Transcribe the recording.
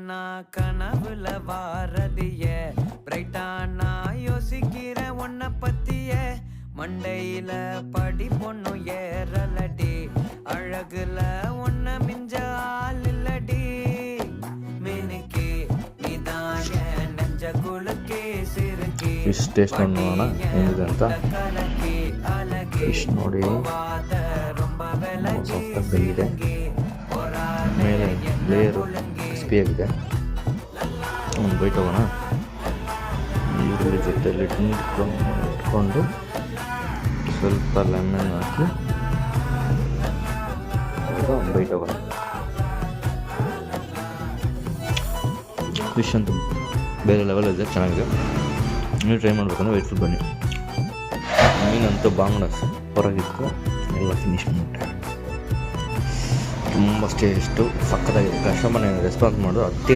பிரைட்டானா கனவுல வாரதிய பிரைட்டானா யோசிக்கிற உன்னை பத்திய மண்டையில படி பொண்ணும் ஏறலடி அழகுல உன்னை மிஞ்ச ஆள் இல்லடி மினுக்கி நீதான் என் நெஞ்ச குலுக்கி சிறுக்கி ಫಿಶ್ ಟೇಸ್ಟ್ ನೋಡೋಣ ಹೆಂಗಿದೆ ಅಂತ. ಫಿಶ್ ನೋಡಿ ಸ್ವಲ್ಪ ಬೆಂದಿದೆ, ಮೇಲೆ ಲೇಯರು ಕ್ರಿಸ್ಪಿಯಾಗಿದೆ. ಒಂದು ಬೈಟ್ ಹೋಗೋಣ. ಈರುಳ್ಳಿ ಜೊತೆಯಲ್ಲಿ ಇಟ್ಕೊಂಡು ಸ್ವಲ್ಪ ಲೆಮನ್ ಹಾಕಿ ಒಂದು ಬೈಟ್ ಹೋಗೋಣ. ಫಿಶ್ ಅಂತೂ ಬೇರೆ ಲೆವೆಲ್ ಇದೆ, ಚೆನ್ನಾಗಿದೆ. ನೀವು ಟ್ರೈ ಮಾಡ್ಬೇಕಂದ್ರೆ ವೇಟ್ಫುಲ್ ಬನ್ನಿ. ಮೀನಂತೂ ಬಾಂಗ್ಡ ಹೊರಗಿತ್ತು, ಎಲ್ಲ ಫಿನಿಶ್ ಮಾಡಿಬಿಟ್ಟೆ. ತುಂಬ ಟೇಸ್ಟು ಸಕ್ಕತ್ತಾಗಿದೆ. ಕಸ್ಟಮರ್ ರೆಸ್ಪಾನ್ಸ್ ಮಾಡೋದು